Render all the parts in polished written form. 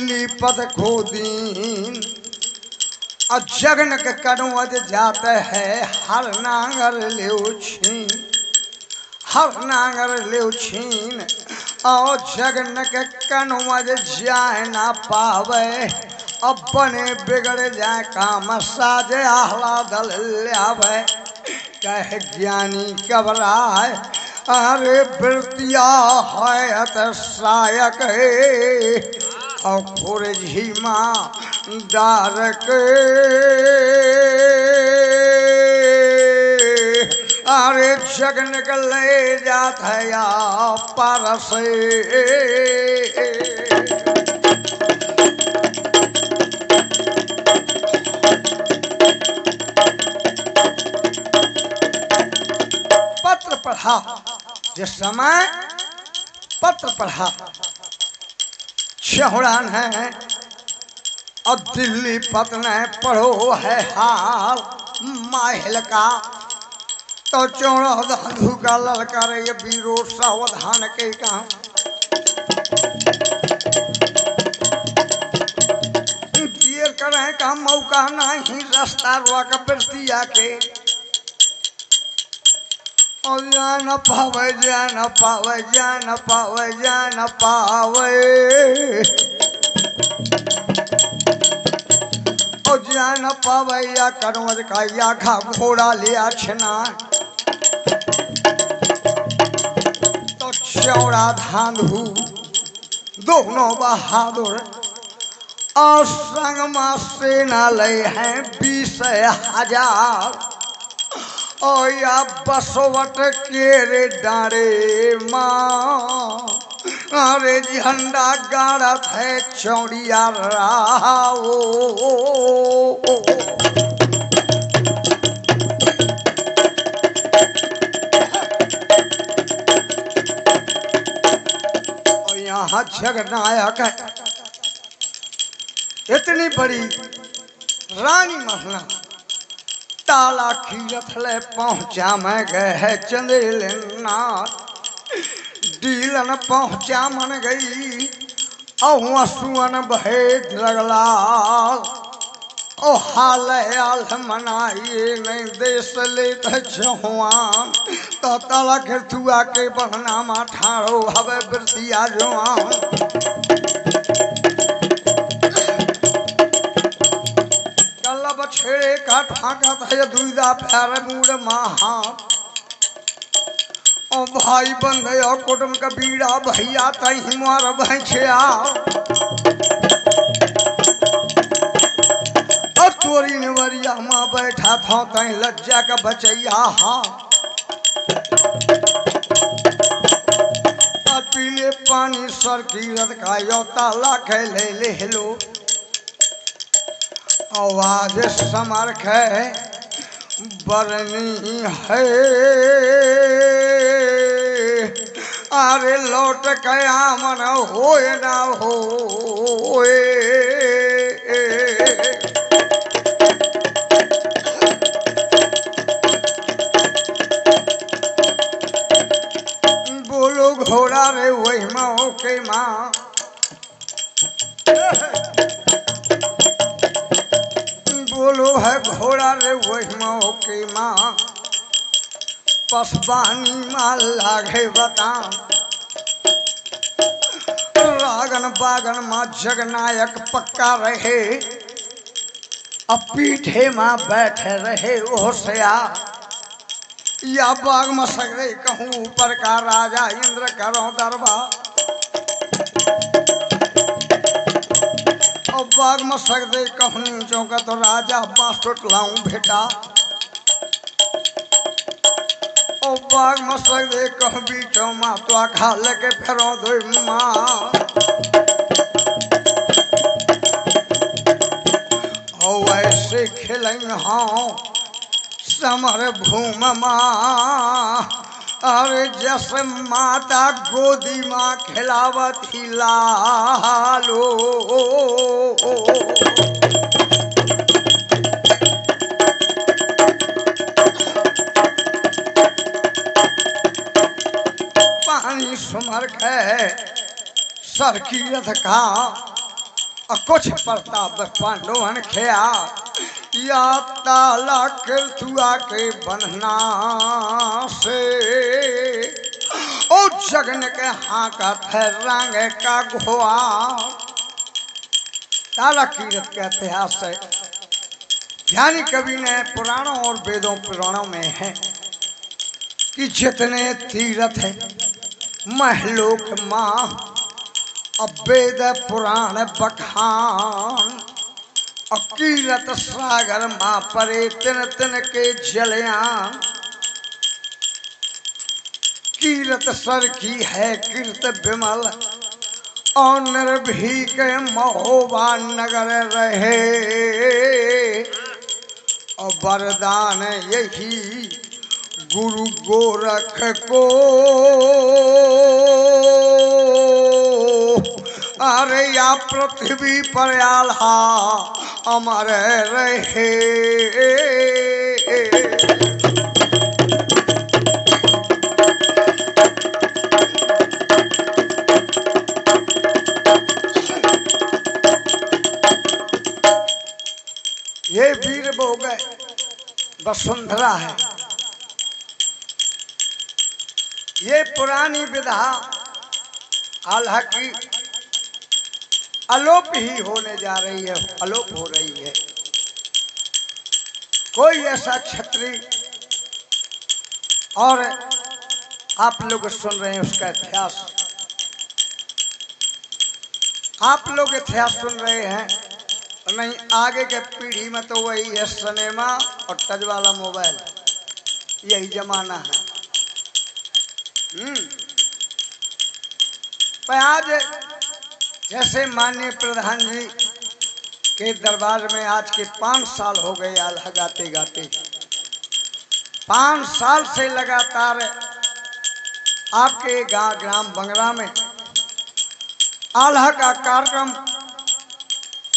दिल्ली पद को दीन और जगन के कनवज जाते है हर नांगर ले छीन, हर नांगर ले छीन और जगन के कनवज जाए ना पावे अब बने बिगड़ जाए काम साजे आह्लादल लावे कहे ज्ञानी घबराए अरे वृत्तिया है सायक और खुर झीमा डारक अरे जगन के ले जात है या पारस पत्र पढ़ा जिस समय पत्र पढ़ा चौड़ान है और दिल्ली पत्न पढ़ो है हाल माहिल का तो चौड़ा धाधु का ललकार ये बीरो सावधान के काम देर करें का मौका नहीं रास्ता रोक बरतिया के और जा न पावे जा न पावे जा न पावे जा न पावे और जा न पावे या कनवज का या खा घोड़ा लिया छना तो चौड़ा धांधू दोनों बहादुर और संगमा सेना ले हैं 20,000 और या बसवट के रे डारे माँ अरे झंडा गाड़त है चौड़िया राओ और यहाँ जगनायक है इतनी बड़ी रानी महला ताला खीरत ले पहुंचा मैं गए है चंदेल डीलन पहुंचा मन गई और सुअन बहे लगला ओ हाल आल मनाइए नहीं देश ले जवान तो ताला घेरथुआ के बहना मा ठाड़ो हवे बरसिया जवान छेड़े का ठाका था दुईदा प्यार मूड महा ओ भाई बन गया कुटुम का बीड़ा भैया तही मार भैंछिया और तोरी नवरिया माँ बैठा था तही लज्जा का बचैया हाँ पीले पानी सर की रत का यो ताला खे ले लो आवाज समर्थ है बरनी है अरे लौट कया मन होए ना होए बोलो घोड़ा रे वही माँ के माँ बोलो है घोड़ा रे वही माँ के माँ पसबानी माल लागे बता रागन बागन माँ जगनायक पक्का रहे अब पीठे माँ बैठे रहे ओहसिया या बाग में सगरे कहूँ ऊपर का राजा इंद्र करो दरबार और बाग में सगरे कहूँ नीचों का तो राजा बांस टुटलाऊं बेटा और बाग में सगरे कहूँ बीचों माँ तो खा लेके फेरो दो माँ और ऐसे खिलें हाँ समर भूम माँ अरे जस माता गोदी माँ खिलावत ही लालो पानी सुमर है सर की रथ का और कुछ प्रताप पांडवन खया या ताला कृतुआ के बनना से ओ जगन के हाँ का रंग का घोआ। ताला कीरत का इतिहास है। ज्ञानी कवि ने पुराणों और वेदों पुराणों में है कि जितने तीर्थ है महलोक माँ अब वेद पुराण बखान और कीरत सागर माँ परे तिन तिन के जलयान। कीरत सर की है कीर्त विमल और निर्भीक महोबा नगर रहे और वरदान यही गुरु गोरख को अरे या पृथ्वी पर आल्हा अमर रहे। ये वीर वो गए वसुंधरा है। ये पुरानी विधा आल्हा की अलोप ही होने जा रही है, अलोप हो रही है। कोई ऐसा क्षत्रिय और आप लोग सुन रहे हैं उसका इतिहास, आप लोग इतिहास सुन रहे हैं नहीं, आगे के पीढ़ी में तो वही है सिनेमा और टच वाला मोबाइल, यही जमाना है। पर आज जैसे माननीय प्रधान जी के दरबार में आज के 5 साल हो गए आल्हा गाते गाते। 5 साल से लगातार आपके गांव ग्राम बंगरा में आल्हा का कार्यक्रम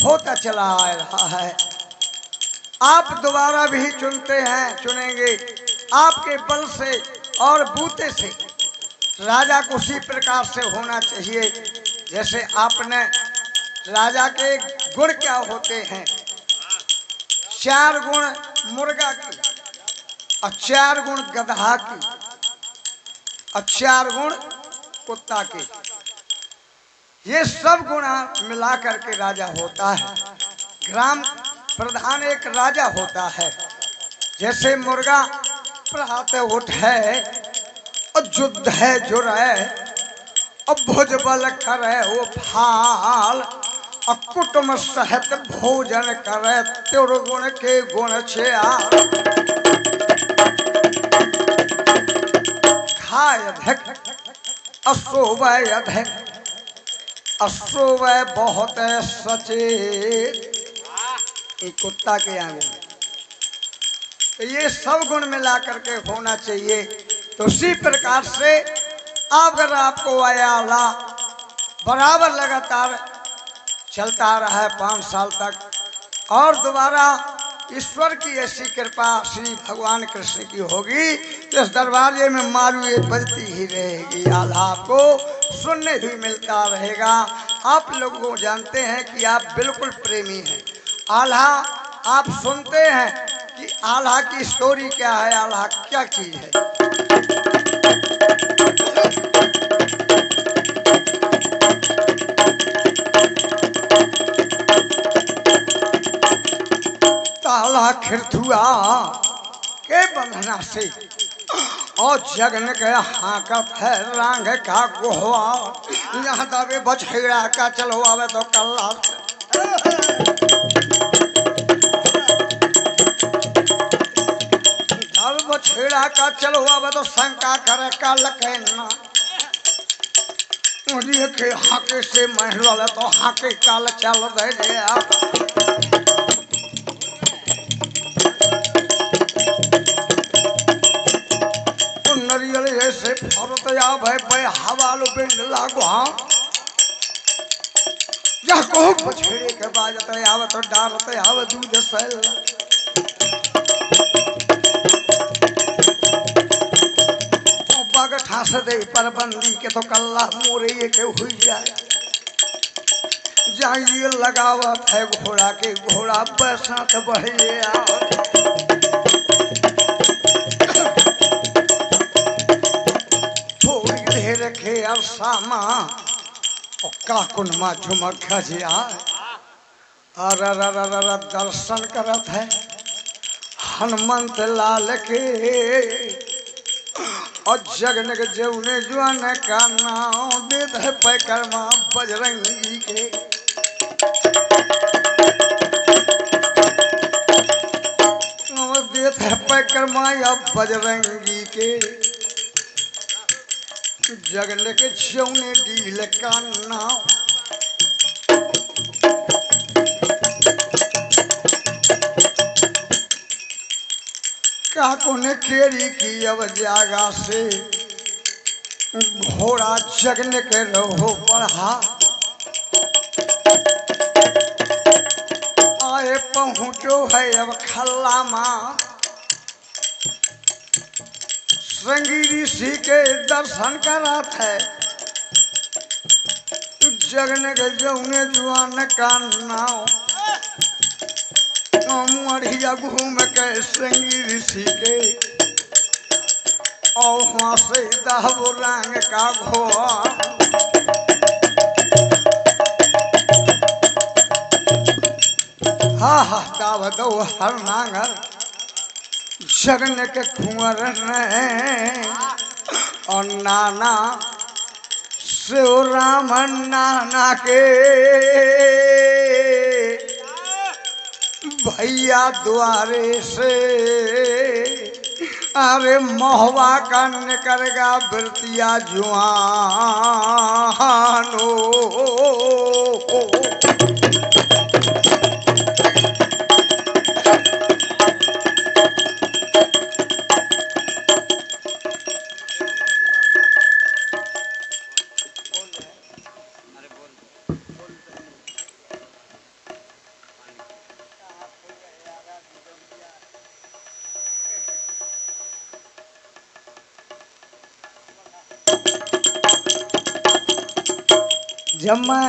होता चला आ रहा है। आप दोबारा भी चुनते हैं, चुनेंगे आपके बल से और बूते से। राजा को उसी प्रकार से होना चाहिए जैसे आपने राजा के गुण क्या होते हैं। 4 गुण मुर्गा की और 4 गुण गधा की और 4 गुण कुत्ता के, ये सब गुणा मिला करके राजा होता है। ग्राम प्रधान एक राजा होता है। जैसे मुर्गा प्रातः उठे और युद्ध है जुर है और भुज बल करे वो फाल और कुटुंब सहित भोजन करे त्रिगुण के गुण छया। खाय अधिक अशोभय अधिक अशोभय बहुत सचेत, कुत्ता के आगे तो ये सब गुण मिला करके होना चाहिए। तो उसी प्रकार से अगर आपको आला बराबर लगातार चलता रहा है 5 साल तक और दोबारा ईश्वर की ऐसी कृपा श्री भगवान कृष्ण की होगी तो इस दरबारे में मारू ये बजती ही रहेगी, आल्हा आपको सुनने ही मिलता रहेगा। आप लोग जानते हैं कि आप बिल्कुल प्रेमी हैं। आल्हा आप सुनते हैं कि आल्हा की स्टोरी क्या है, आल्हा क्या चीज है। ताला खिरथुआ के बंधना से और जगन के हाकत है रंग का गोहवा। यहाँ दबे बछेड़ा का चलो आवे तो कल्ला बछेड़ा का चलो आवे तो शंका करे कल कहना के हाके से महल तो हाके काल चल दे नरियल ऐसे फरत या भाई हवालो बिंद लागो। हाँ या को बछेड़े के बाजत आव तो डालत आव दूध सैल बाग ठास दे पर बंदी के तो कल्ला मोरे के हुई जाए। जाइए लगावत है घोड़ा के, घोड़ा बरसात बढ़े थोड़ी देर के अरसा माँ काकुन माँ झुमक खजिया दर्शन करत है हनुमंत लाल के और जगन के जौने जुआन का नाम देत है पैकरमा बजरंगी के। देत है पैकरमा या बजरंगी के जगन के जौने डील का नाम। काको ने केरी की अब जागा से घोड़ा जगन के रहो बढ़ा आए पहुँचो है अब खल्ला माँ श्रृंगी ऋषि के दर्शन करात है जगन के जौने जुआन का नाव मढ़िया घूम के श्रृंगी ऋषि के और वहां से दाहबो रंग का घोड़ा हा हा दाव दो हर नांगर जगन के कुंवर ने और नाना शिव राम नाना के भैया द्वारे से अरे मोहवा का निकलेगा वृतिया जुआनो। जब मैं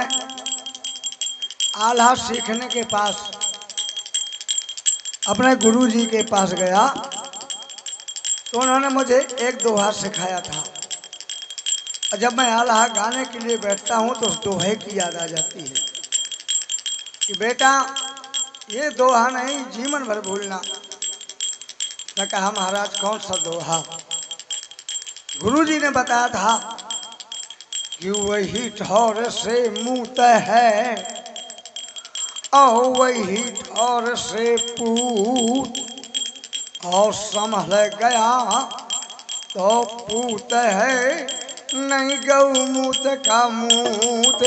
आल्हा सीखने के पास अपने गुरुजी के पास गया तो उन्होंने मुझे एक दोहा सिखाया था और जब मैं आल्हा गाने के लिए बैठता हूँ तो उस दोहे की याद आ जाती है कि बेटा ये दोहा नहीं जीवन भर भूलना। मैं कहा महाराज कौन सा दोहा? गुरुजी ने बताया था कि वही ठौर से मुँत है और वही ठौर से पूत और संभल गया तो पूत है नहीं गौ मूत का मूत।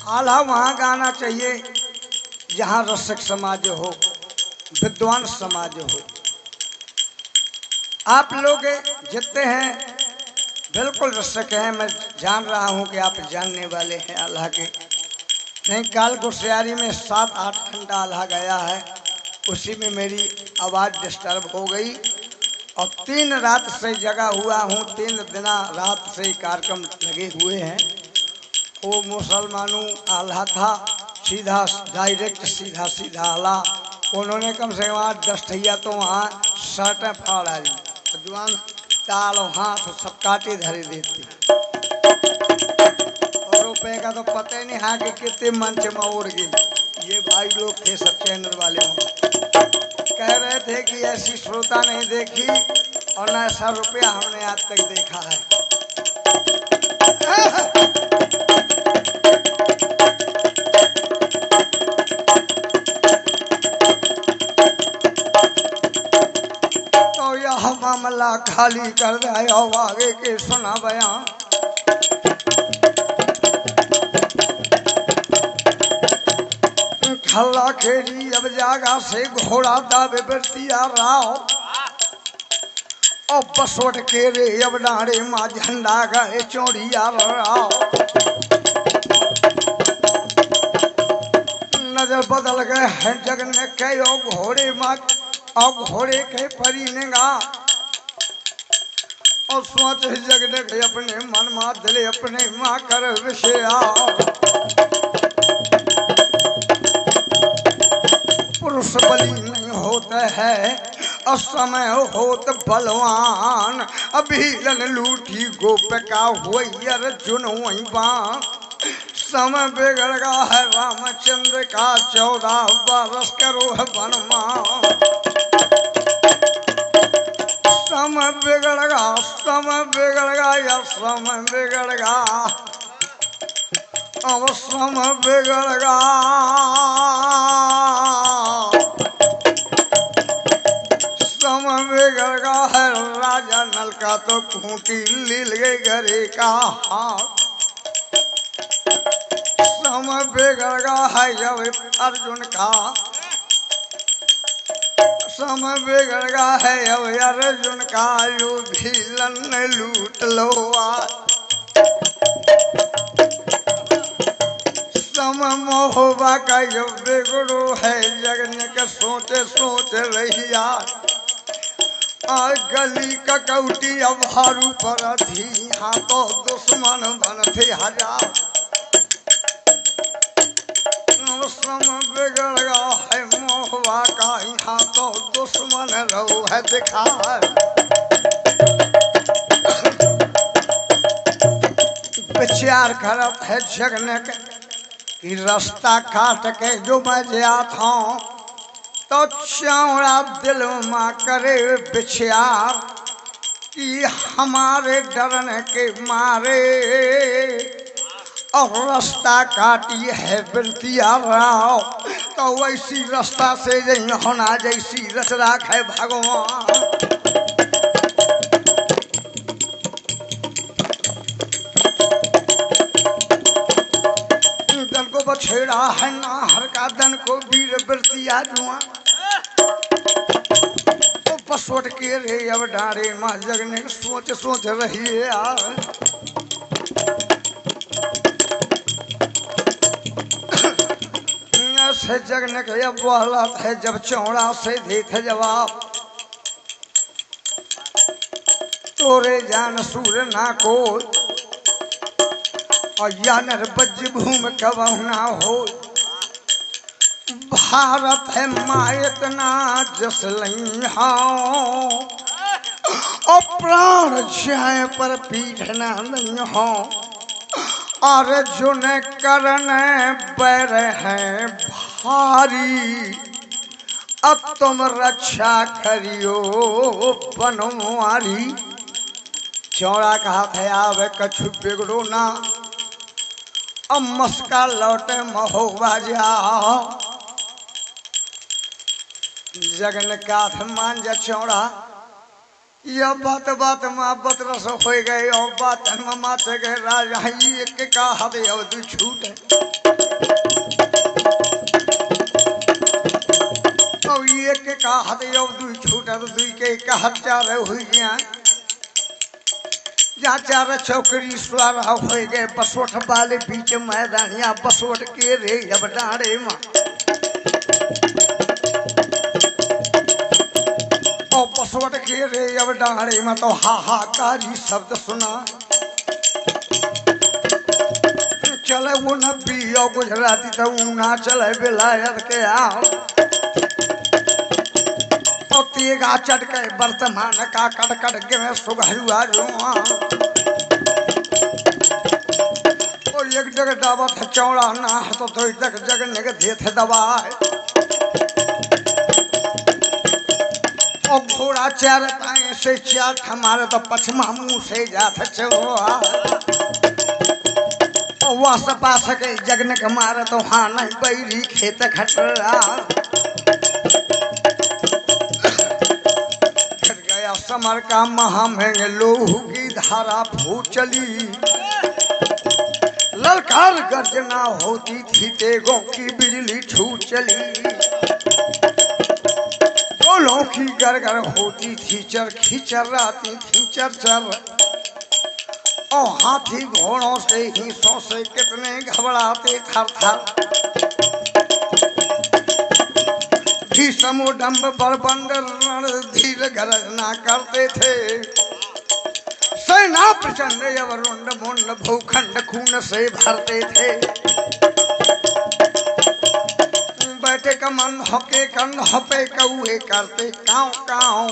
आल्हा वहाँ गाना चाहिए जहाँ रसिक समाज हो, विद्वान समाज हो। आप लोग जितने हैं बिल्कुल रसिक हैं, मैं जान रहा हूँ कि आप जानने वाले हैं आल्हा के। नहीं काल गुस्सियारी में 7-8 घंटा आल्हा गया है, उसी में मेरी आवाज़ डिस्टर्ब हो गई और 3 रात से जगा हुआ हूँ। 3 दिन रात से कार्यक्रम लगे हुए हैं। वो मुसलमानों आल्हा था, सीधा डायरेक्ट सीधा सीधा आला। उन्होंने कम से कम 8-10 ठैया तो वहाँ शर्टें फाड़ा दी, जवान ताल हाथ सब काटे धरे देते और रुपये का तो पता ही नहीं हाँ कि कितने मंच में उड़ गए। ये भाई लोग थे सब चैनल वाले कह रहे थे कि ऐसी श्रोता नहीं देखी और न ऐसा रुपया हमने आज तक देखा है। तो यह मामला खाली कर दे आगे के सुना बयान। खल्ला खेली अब जागा से घोड़ा दावे बरतिया राव और बसोट के रे अब डारे माँ झंडा गए चोरिया राव। नजर बदल गए हैं जगन में कई घोड़े माँ और घोड़े के परी निगाह और सोच जगने के अपने मन मा दिले अपने माँ कर विषया पुरुष बलि नहीं होता है असमय होत बलवान अभिलन लूठी गोपिका हुई अर्जुन वही बाण समय बिगड़ गया है रामचंद्र का 14 बरस करो है वनमान समय बिगड़ गया या समय बिगड़ गया अब समय बिगड़ गया समय बिगड़ गया है राजा नल का तो खूंटी लील गई घरे का हाथ समय बिगड़ गया है जब अर्जुन का समय बिगड़ गया है अब अर्जुन का लू भीलन लूट लो समय मोहबा का जो बिगड़ो है जगने के सोचे सोचे रहिया आज गली का कौटी अब हारू पर थी हाँ तो दुश्मन बन थे हजार समय बिगड़ गया है मोहबा का यहाँ तो दुश्मन रहो है दिखा विचार करत है जगने के कि रास्ता काट के जो मैं जाता हूँ तो चौड़ा दिल में करे विचार कि हमारे डरने के मारे और रास्ता काटी है बिरतिया राव तो वैसी रास्ता से नहीं होना जैसी रच राख है भगवान दन को बछेड़ा है नाहर का दन को वीर बिरतिया जुआ तो पसवट के रे अब डारे माँ जगने सोच सोच रही है यार से जगने के अब हालत है जब चौड़ा से देख जवाब तोरे जान सूर ना को और यानर बज भूम कबहु ना हो भारत है मायत ना जस लई हाँ और प्राण जाए पर पीठ ना नहीं हो और जो न करने बैर हैं भारी अब तुम रक्षा करियो बनवारी चौड़ा कहा था आवे कछु बिगड़ो ना अब मस्का लौटे महोबा जाओ जगन का मान जा चौड़ा यह बात बात माँ बतरस हो गए और बात माते गए राजा एक का हद अवधि छूटे और एक का हद अवधि छूटे तो दुई के का हत्यार हुई गया जहाँ चार चौकड़ी स्वार हो गए बसोट वाले बीच मैदानिया बसोट के रे अब डारे माँ और बसवट के रे अब डारे में तो हाहाकारी शब्द सुना चले वो नब्बी और गुजराती तो ना चले बिलायत के आओ और तेगा चटके वर्तमान का कटकट के में सुगहुआ जुआ और एक जगह दावत चौड़ा ना तो तक जगने के देते दबाए और घोड़ा चार पाए से चार हमारे तो पछमा मुंह से जात चौड़ा और वह सपा सके जगने के मारे तो हाँ नहीं बैरी खेत खटरा गया समर का महा महंग लोह की धारा फूट चली ललकार गर्जना होती थी तेगों की बिजली छूट चली फूलों की गरगर होती थी चर खींचर आती थी चर और हाथी घोड़ों से ही सौ से कितने घबराते थर थर भीष्म डम्ब बरबंड रणधीर गर्जना करते थे ना प्रचंड अवरुंड मुंड भूखंड खून से भरते थे। बैठे कमन होके कन होपे कौए करते काव काव।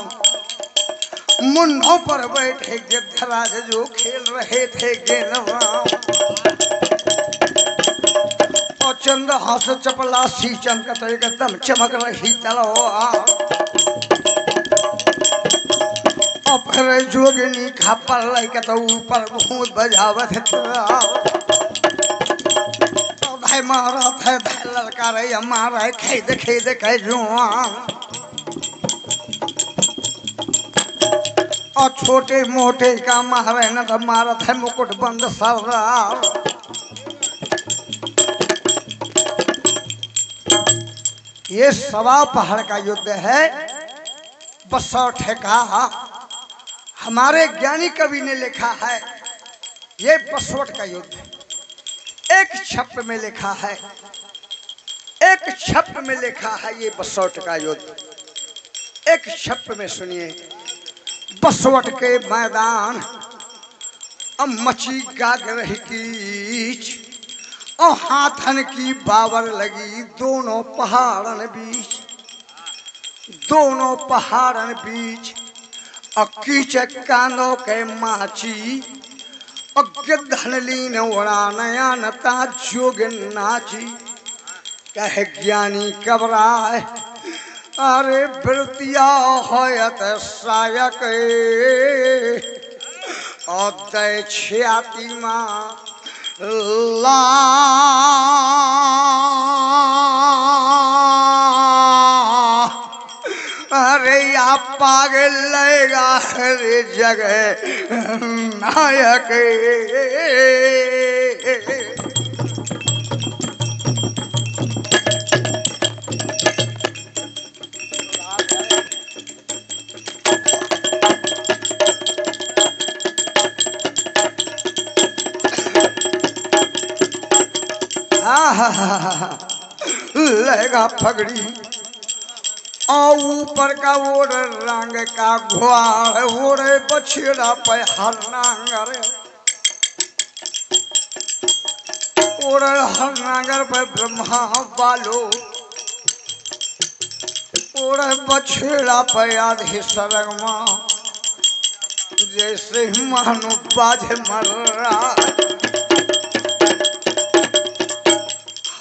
मुंडों पर बैठे गिद्धराज जो खेल रहे थे गेंदवां। और चंद हाथ चपला सी चमकते एकदम चमक रही तलवार। और फिर जोगिनी खापर लाइक तो ऊपर भूत बजावत भाई मारा था लड़का रे मारा खेद खेद कह जुआन। और छोटे मोटे का मारे न तो मारा था मुकुट बंद सरदार। ये सवा पहाड़ का युद्ध है बसौठे का। हमारे ज्ञानी कवि ने लिखा है ये बसवट का युद्ध है। एक छप में लिखा है, एक छप में लिखा है ये बसौट का युद्ध। एक छप में सुनिए। बसवट के मैदान अब मची गाग रही कीच। और हाथन की बावर लगी दोनों पहाड़न बीच। दोनों पहाड़न बीच और कीच कांदों के माची। और गिद्धन लीन उड़ा नया नता जोगिन नाची। कहे ज्ञानी कबराए अरे बिरतिया होयत सायक। और दय छाती माँ ला अरे या पागल लेगा हर जगह नायक। लेगा पगड़ी और ऊपर का ओढ़ रंग का घुआड़ ओढ़े बछड़ा पे हर नांगर। ओढ़ हर नांगर पे ब्रह्मा बालो। ओढ़े बछड़ा पे आधे सरगमा जैसे मानो बाजे मर रहा।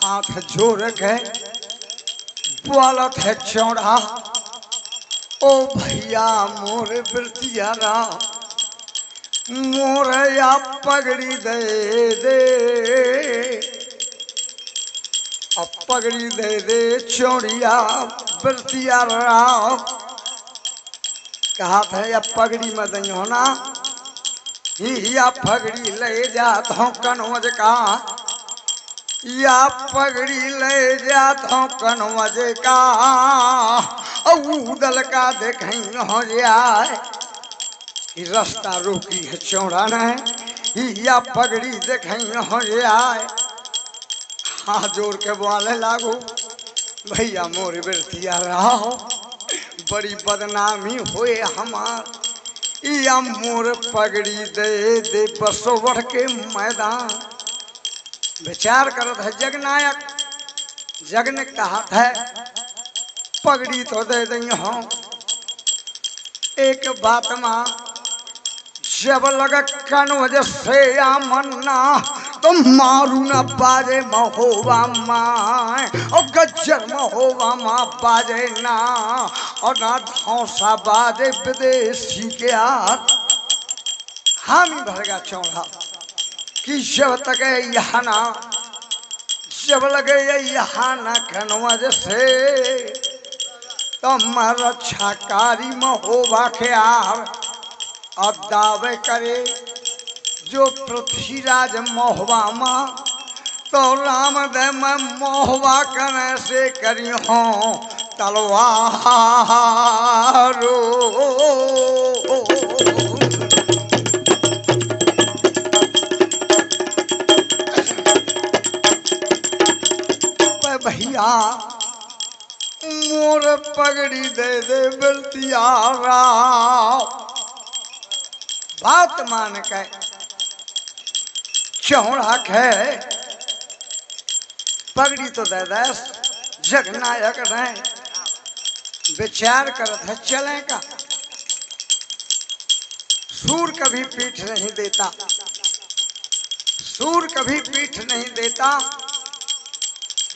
हाथ जोड़ के बोलत है चौड़ा ओ भैया मोर बिरतियारा मोर या पगड़ी दे दे। अब पगड़ी दे दे चौड़िया बिरतियारा। कहा था या पगड़ी में दई होना या पगड़ी ले जा धोकन का। या पगड़ी ले जाता कनवज का उदल का देखें हो जाए। रास्ता रोकी है चौड़ा नहीं या पगड़ी देखें हो जाए। हाथ जोड़ के बोले लागू भैया मोर बिरतिया रहो बड़ी बदनामी हुए हमार। या मोर पगड़ी दे दे बसोवर के मैदान। विचार करत है जगनायक। जग ने कहा है पगड़ी तो दे दें हो। एक बात माँ जब लग कनवज से या मन्ना तो मारू न बाजे महोबा माँ। और गज्जर महोबा माँ बाजे ना और ना धौसा बाजे विदेशी के हाथ। हामी भरगा चौड़ा कि जब तक यहाँ ना जब लगे यहाँ ना कनवज से तो मर छाकारी महोबा के आर। और दावे करे जो पृथ्वीराज महोबा माँ तो राम दे मैं महोबा करने से करी हूँ तलवारो। भैया मोर पगड़ी दे दे बिरतियारा। बात मान के चौड़ा के पगड़ी तो दे दस जगनायक रहे विचार करत है चले का। सूर कभी पीठ नहीं देता, सूर कभी पीठ नहीं देता।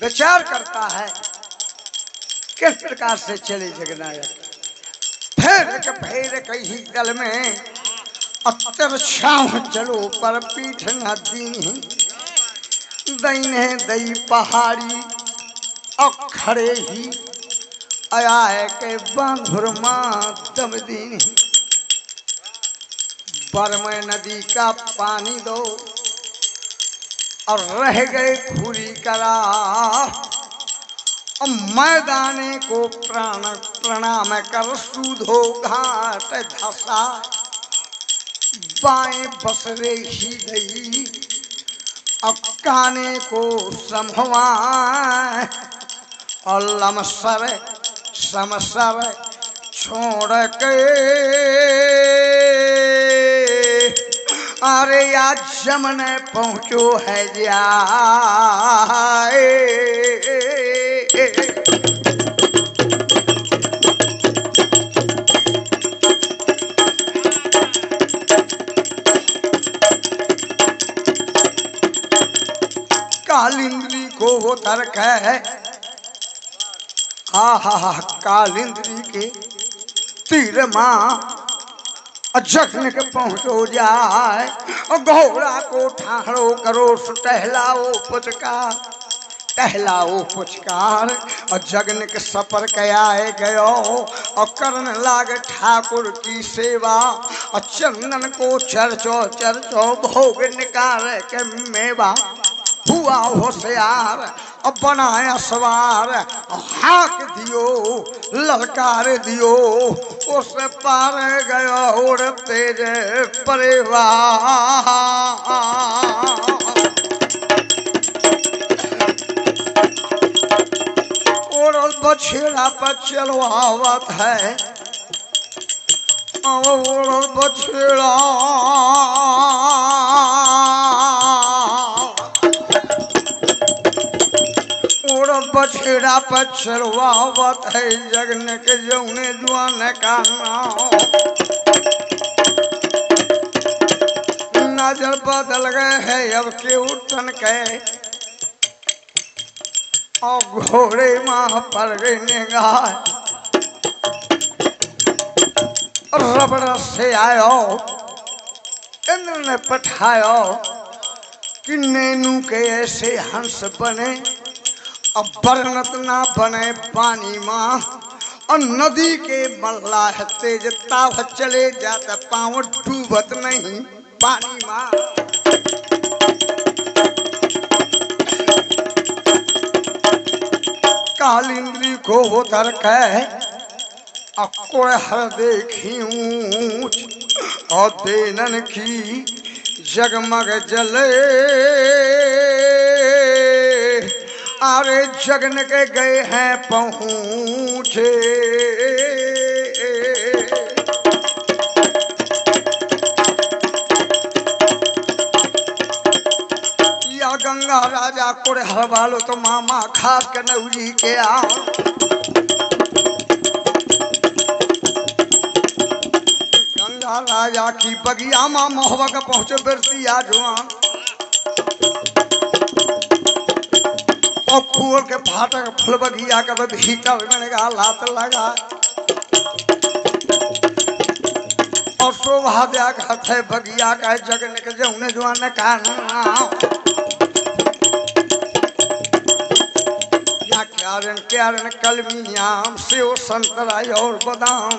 विचार करता है किस प्रकार से चले जगनायक। फेर कही दल में अत्तर छाव चलो पर पीठ न दीनी। दईने दई पहाड़ी अखड़े ही आया है के बांधुर दम दीनी। बरमय नदी का पानी दो और रह गए खुरी करा। मैदाने को प्राण प्रणाम कर सूधो घाट धसा। बाएं बसरे ही गई अब काने को संभवा। और लमसर समसर छोड़ के अरे आज जमन पहुँचो है जाए। कालिंद्री को वो तर्क है, हा हा हा कालिंद्री के तीर माँ जखन के पहुँचो जाए। घोड़ा को ठाड़ो करो टहलाओ पुचकार, टहलाओ पुचकार। और जगन के सफर कयाए गयो और करन लाग ठाकुर की सेवा। और चंदन को चर्चो चर्चो भोग निकाल के मेवा। हुआ होशियार और बनाया सवार हाक दियो ललकार दियो। उस पार गयो और तेज परिवार। और बछेड़ा पर चलो आवत है और बछेड़ा बछेड़ा पर चलवावत है जगन के जौने जुआन का नाम। नजर बदल गए है अब के उठन के और घोड़े माँ पर गई निगाह। रबड़ से आयो इन्होंने पठायो कि नैनू के ऐसे हंस बने अब बरनत ना बने पानी माँ। और नदी के मल्लाह तेज ताव चले जाता पाँव डूबत नहीं पानी माँ। कालिंद्री को वो तर्क है अकोड़ हर देखी ऊंच और देनन की जगमग जले। अरे जगन के गए हैं पहुँचे या गंगा राजा कोड़े हर वालो तो मामा खास के नौजी के आओ। गंगा राजा की बगिया माँ मोहबा का पहुँचे बिरतिया जुआन। और फूल के फाटक फूल बगिया का भीतर में लात लगा और शोभा दिया है बगिया का जगन के जौने जुआन का नाम। या क्यारन क्यारन कलमियाम सेव संतरा और बादाम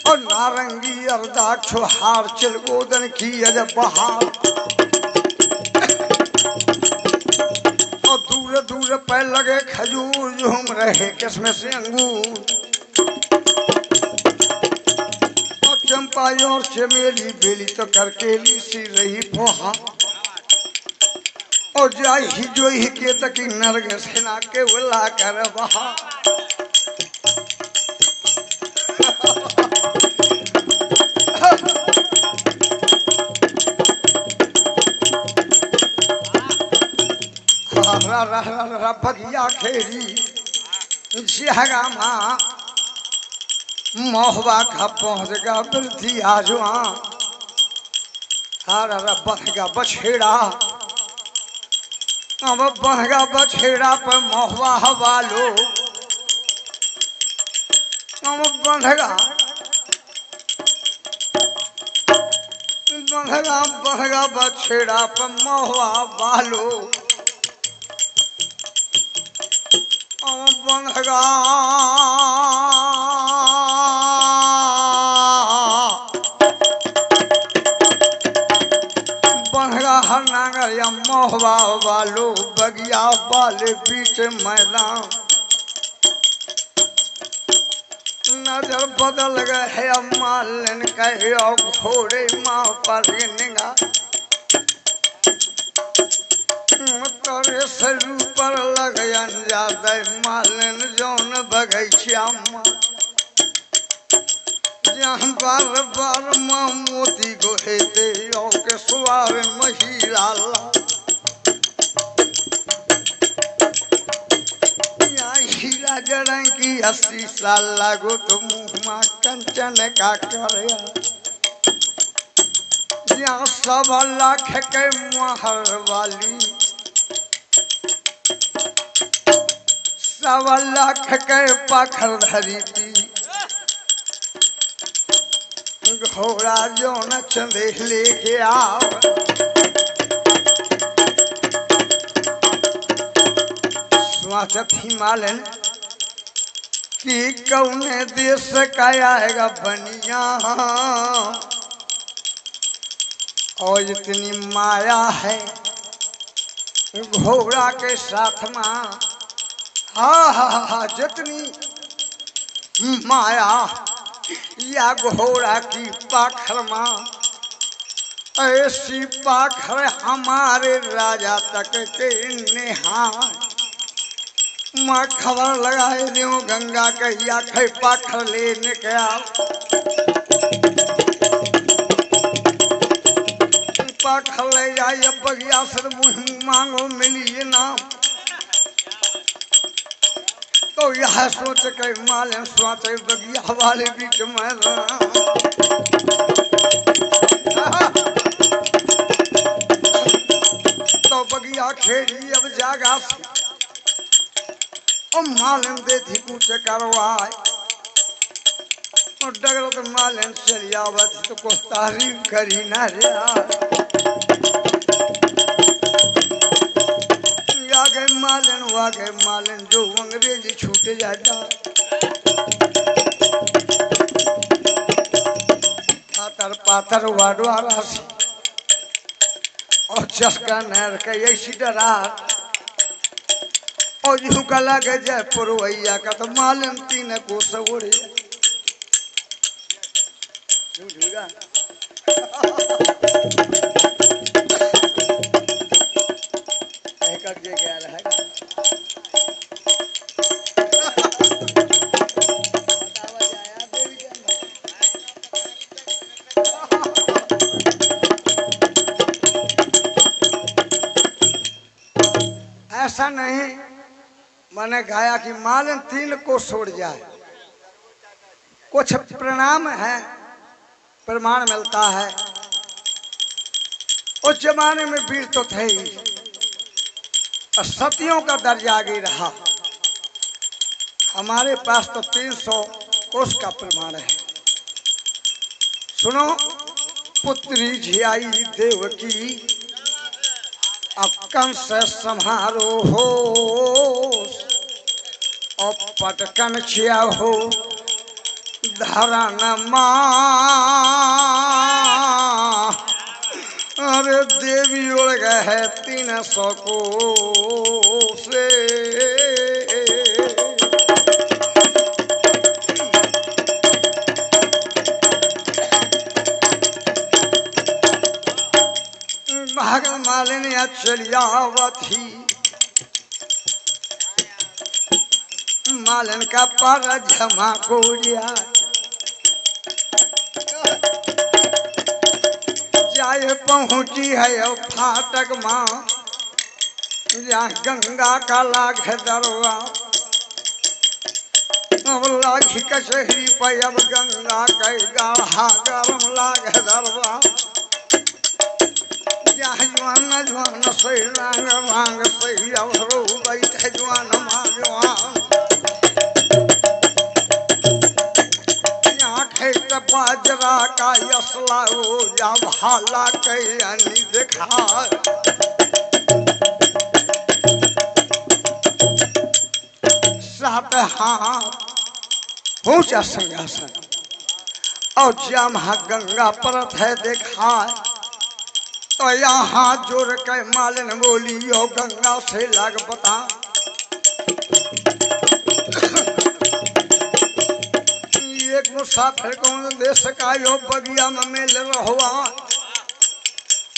और नारंगी अरदाक्ष हार चिलगोदन की अजब बहार। दूर दूर पे लगे खजूर झूम रहे किस्म से अंगूर। और चंपा और चमेली बेली तो करकेली सी रही पोहा। और जाई ही जो ही के तक नरग सेना के उला कर बहा। बगिया खेरी जगा माँ महुआ का पहुँच गया वृद्धि आजुआ हर बंधगा बछेड़ा अब बंधगा बछेड़ा पर महुआ हवा लो अब बंधगा बंधगा बंधगा बछेड़ा पर महुआ बालो अब बंधगा हर नांगर या मोहवा वालो बगिया वाले बीच मैदान नजर बदल गए है मालन कहे और घोड़े माँ पर निगा तोरे सरू पर लग जाते मालन जौन बगैछिया माँ जहाँ बार बार माँ मोती गोहेते और के सुआर महिला हीरा जड़न की 80 साल लागो तो मुँह कंचन का करे यहाँ 1.25 लाख के महर वाली 1.25 लाख के पाखर धरी थी घोड़ा जो न चंदे लेके आओ स्वाचत हिमालयन कि कौने देश का आएगा बनिया और इतनी माया है घोड़ा के साथ में हा जितनी माया या घोड़ा की पाखर माँ ऐसी पाखर हमारे राजा तक के नेहा माँ खबर लगाए दियो गंगा कहिया खे पाखर लेने क्या पाखर ले जाइए बगिया सर मुँह मांगो मिलिए नाम तो यह सोच के माले स्वाचे बगिया वाले बीच में तो बगिया खेड़ी अब जागा और मालन दे थी कुछ करवाए और डगर तो मालन चली आवत तो को तारीफ करी ना रे आगे मालन जो अंग्रेजी छूटे जाता पाथर वाडवा राशि और चस्का नहर के ऐसी डरार और यूं का लगे जाए पुरवैया का तो मालन 3 को सवड़े ऐसा नहीं मैंने गाया कि मालन 3 को छोड़ जाए कुछ प्रणाम है प्रमाण मिलता है उस जमाने में वीर तो थे ही और सतियों का दर्जा आगे रहा हमारे पास तो 300 कोष का प्रमाण है सुनो पुत्री झियाई देवकी अब कंस संहारो हो और पटकन छिया हो धरन माँ अरे देवी उड़ गए है 300 को से भागल मालिनी चलियावती मालन का पर झमा को जाए पहुंची है फाटक माँ यहाँ गंगा का लाग है दरवा, अब लागी कचहरी पे अब गंगा कई गाढ़ा गरम लाग है दरवा। यहाँ जवान जवान सही लांग मांग सही अब रो बैठे जवान माँ जवान। यहाँ खेत बाजरा का यसला हो जा भाला कई अन्नी दिखा। सात हाथ ऊंचा सिंहासन और जहाँ गंगा परत है देखा। तो यहाँ जोड़ के मालिन बोली यो गंगा से लग पता। एक मुसाफिर कौन देश का यो बगिया में मिल रहा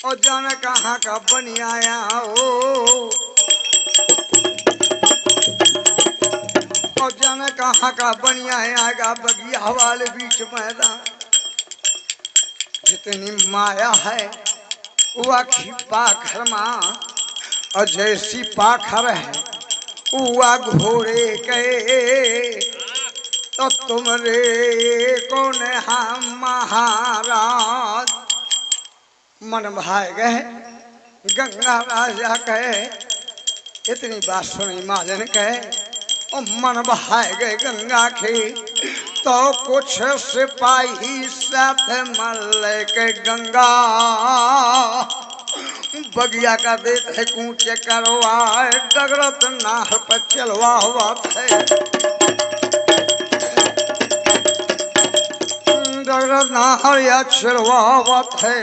और जाने कहाँ का बनी आया हो और जाने कहाँ का बनी आएगा बगिया वाले बीच मैदान। जितनी माया है वो आखी पाखर माँ और जैसी पाखर है वो घोड़े के। तो तुमरे कौन हम महाराज मन भाए गए गंगा राजा कहे। इतनी बात सुनी माजन कहे और मन बहाए गए गंगा के। तो कुछ सिपाही साथ मल के गंगा बगिया का देते कूचे करवाए डगरत नाह पर चलवा हुआ थे। डगरत नाह या चलवा हुआ थे।